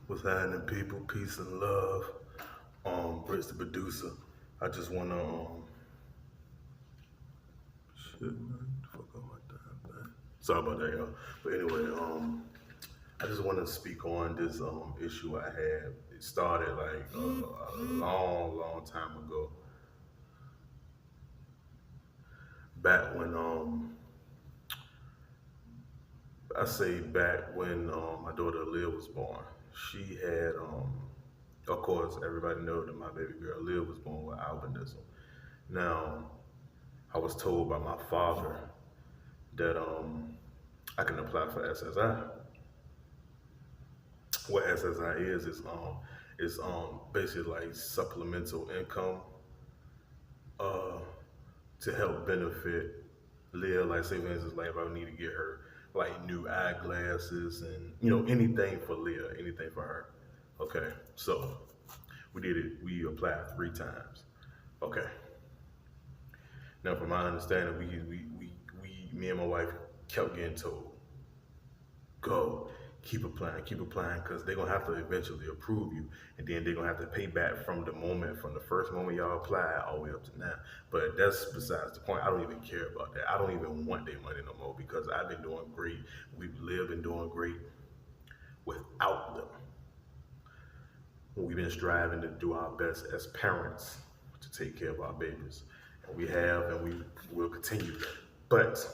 What's happening, people? Peace and love. Rich the producer. I just wanna shit, man. Fuck all my time, man. Sorry about that, y'all. But anyway, I just want to speak on this issue I had. It started like a long time ago. Back when I say back when my daughter Liv was born. She had of course everybody know that my baby girl Liv was born with albinism. Now I was told by my father that I can apply for SSI. What SSI is basically like supplemental income uh to help benefit Leah. Like say for instance, like if I need to get her like new eyeglasses and anything for Leah, anything for her. Okay, so we did it. We applied 3 times. Okay. Now, from my understanding, me and my wife kept getting told, go, keep applying, because they're gonna have to eventually approve you, and then they're gonna have to pay back from the first moment y'all apply all the way up to now. But that's besides the point. I don't even care about that. I don't even want their money no more because I've been doing great. We've lived and doing great without them. We've been striving to do our best as parents to take care of our babies. And we have, and we will continue that. But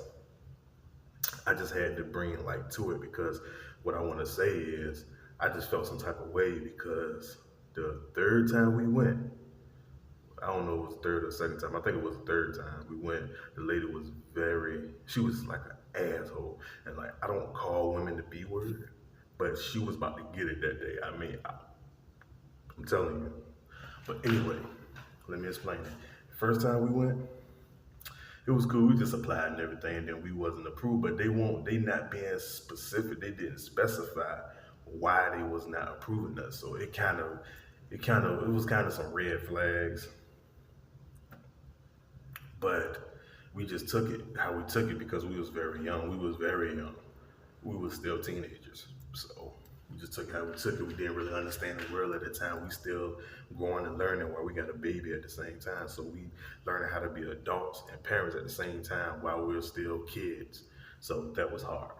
I just had to bring it like to it because what I want to say is I just felt some type of way because the third time we went, I don't know if it was third or second time. I think it was the third time we went. The lady was she was like an asshole, and like I don't call women the B word, but she was about to get it that day. I mean, I'm telling you. But anyway, let me explain it. First time we went, it was cool. We just applied and everything, and then we wasn't approved. But they not being specific. They didn't specify why they was not approving us. So it was kind of some red flags. But we just took it how we took it because we was very young. We was very young. We was still teenagers. So we just took it how we took it. We didn't really understand the world at the time. We still growing and learning while we got a baby at the same time. So we learning how to be adults and parents at the same time while we're still kids. So that was hard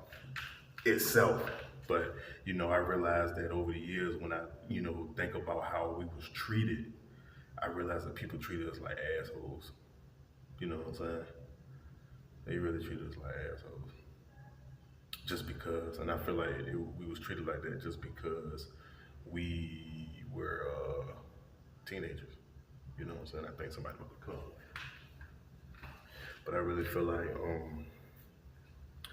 itself. But I realized that over the years when I think about how we was treated, I realized that people treated us like assholes. You know what I'm saying? They really treated us like assholes just because, and I feel like we was treated like that just because we were teenagers. You know what I'm saying? I think somebody would come, but I really feel like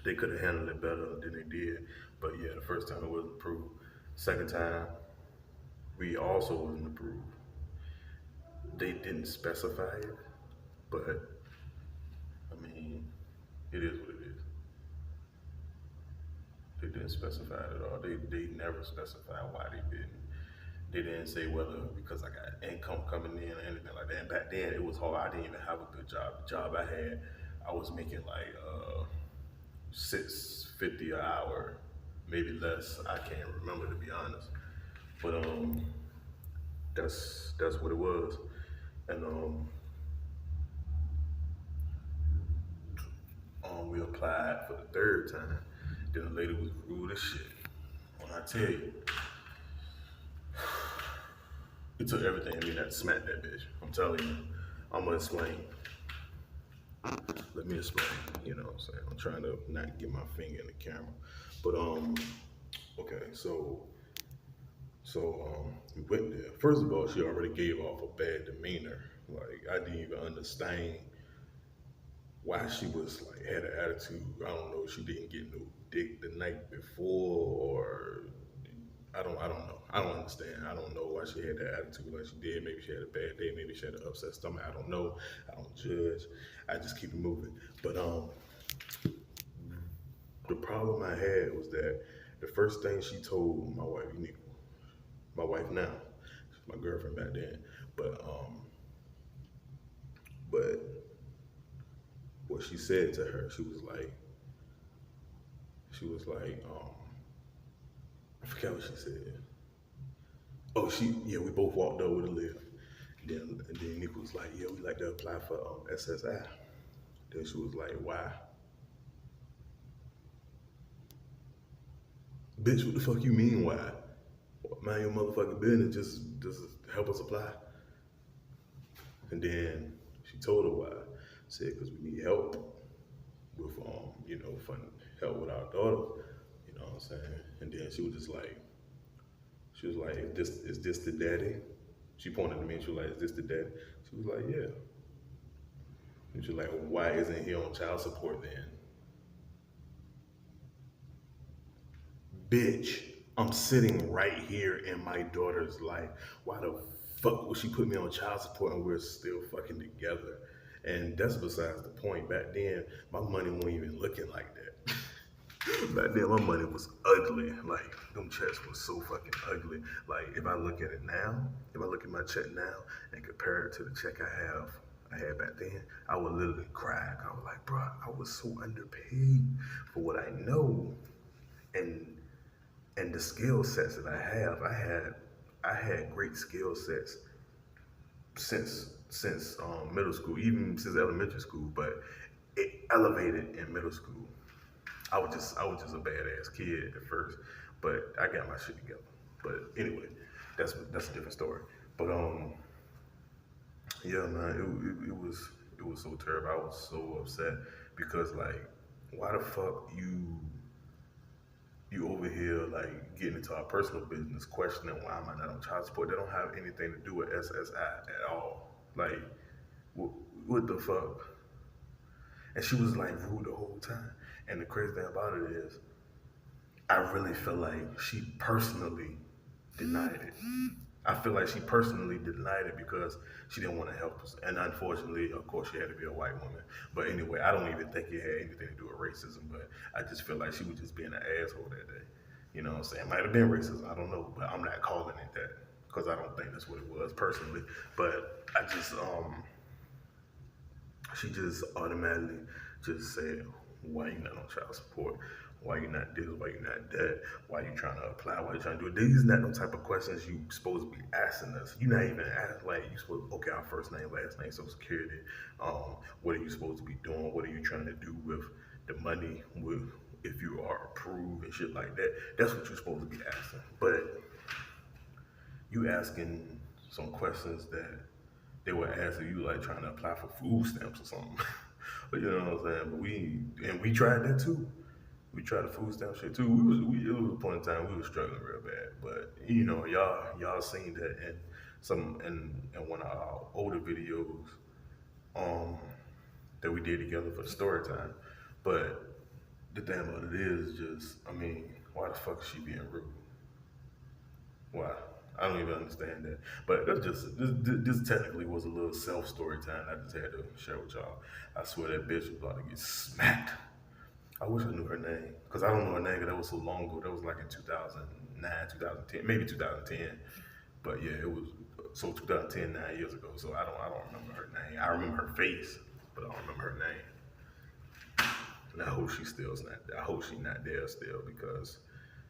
they could have handled it better than they did. But yeah, the first time it wasn't approved. Second time, we also wasn't approved. They didn't specify it, but I mean, it is what it is. They didn't specify it at all. They never specified why they didn't. They didn't say whether because I got income coming in or anything like that. And back then it was hard. I didn't even have a good job. The job I had, I was making like $6.50 an hour, maybe less. I can't remember to be honest. But that's what it was. And we applied for the third time. Then the lady was rude as shit. When I tell you, it took everything in me not to smack that bitch. I'm telling you. I'm gonna explain. Let me explain. You know what I'm saying? I'm trying to not get my finger in the camera. But okay, we went there. First of all, she already gave off a bad demeanor. Like I didn't even understand why she was like had an attitude. I don't know. She didn't get no dick the night before, or I don't know. I don't understand. I don't know why she had that attitude like she did. Maybe she had a bad day. Maybe she had an upset stomach. I don't know. I don't judge. I just keep it moving. But the problem I had was that the first thing she told my wife, my wife now, my girlfriend back then, but what she said to her, she was like, I forget what she said. Oh, yeah, we both walked over to live. And then Nick was like, yeah, we like to apply for SSI. Then she was like, why? Bitch, what the fuck you mean, why? Mind your motherfucking business, just help us apply. And then she told her why. Said, because we need help with, fund help with our daughter. You know what I'm saying? And then she was like, is this the daddy? She pointed to me and she was like, is this the daddy? She was like, yeah. And she was like, why isn't he on child support then? Bitch, I'm sitting right here in my daughter's life. Why the fuck would she put me on child support and we're still fucking together? And that's besides the point. Back then, my money wasn't even looking like that. Back then, my money was ugly. Like, them checks was so fucking ugly. Like, if I look at it now, if I look at my check now and compare it to the check I had back then, I would literally crack. I was like, bro, I was so underpaid for what I know. And and the skill sets that I had great skill sets since middle school, even since elementary school, but it elevated in middle school. I was just a badass kid at first, but I got my shit together. But anyway, that's a different story. But yeah, man, it was so terrible. I was so upset because like, why the fuck you over here like getting into our personal business, questioning why am I not on child support? They don't have anything to do with SSI at all. Like, what the fuck? And she was like rude the whole time. And the crazy thing about it is, I really feel like she personally denied it. I feel like she personally denied it because she didn't want to help us. And unfortunately, of course, she had to be a white woman. But anyway, I don't even think it had anything to do with racism. But I just feel like she was just being an asshole that day. You know what I'm saying? It might have been racism. I don't know. But I'm not calling it that because I don't think that's what it was personally. But she just automatically just said, why you not on child support? Why you not this? Why you not that? Why you trying to apply? Why you trying to do it? These not no type of questions you supposed to be asking us. You not even ask like you supposed okay, our first name, last name, social security. What are you supposed to be doing? What are you trying to do with the money? With if you are approved and shit like that. That's what you're supposed to be asking. But you asking some questions that they were asking you like trying to apply for food stamps or something. But you know what I'm saying? But we tried that too. We tried the food stamp shit too. It was a point in time we was struggling real bad. But you know, y'all seen that in one of our older videos um that we did together for the story time. But the thing about it is just, I mean, why the fuck is she being rude? Why? I don't even understand that. But that's just this technically was a little self story time I just had to share with y'all. I swear that bitch was about to get smacked. I wish I knew her name because I don't know her name because that was so long ago. That was like in 2009, 2010, maybe 2010. But yeah, it was so 2010, 9 years ago. So I don't remember her name. I remember her face, but I don't remember her name. And I hope she still's not. I hope she's not there still because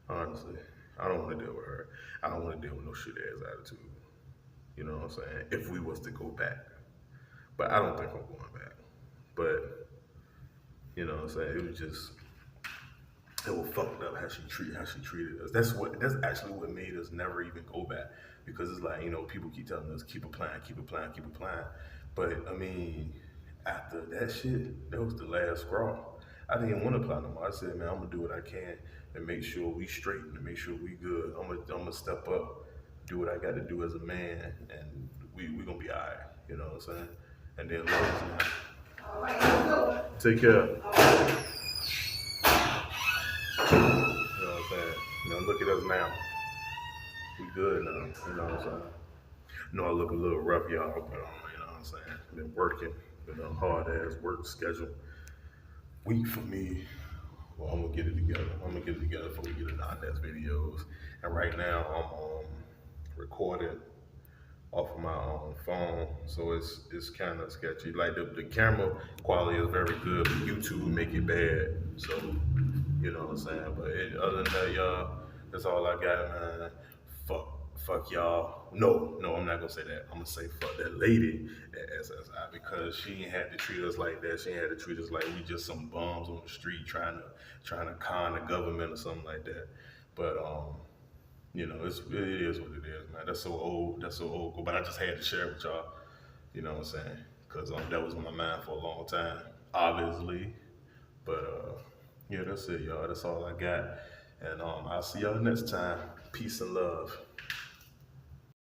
honestly, I don't want to deal with her. I don't want to deal with no shit ass attitude. You know what I'm saying? If we was to go back, but I don't think I'm going back. But you know what I'm saying? It was just it was fucked up how she treated us. That's actually what made us never even go back because it's like people keep telling us keep applying, keep applying, keep applying. But I mean, after that shit, that was the last straw. I didn't even want to apply no more. I said, man, I'm gonna do what I can and make sure we straight and make sure we good. I'm gonna step up, do what I got to do as a man, and we gonna be alright. You know what I'm saying? And then take care. You know what I'm saying? Look at us now. We good now. You know what I'm saying? I look a little rough, y'all, but you know what I'm saying? Been working, been on hard ass work schedule. Week for me. Well, I'm gonna get it together. I'm gonna get it together before we get into our next videos. And right now, I'm recording off of my phone, so it's kind of sketchy. Like the camera quality is very good, but YouTube make it bad. So you know what I'm saying. But other than that, y'all, that's all I got, man. Fuck fuck y'all. No, no, I'm not gonna say that. I'm gonna say fuck that lady at SSI because she ain't had to treat us like that. She ain't had to treat us like we just some bums on the street trying to con the government or something like that. But it is what it is, man. That's so old. That's so old. But I just had to share it with y'all. You know what I'm saying? Because that was on my mind for a long time, obviously. But yeah, that's it, y'all. That's all I got. And I'll see y'all next time. Peace and love.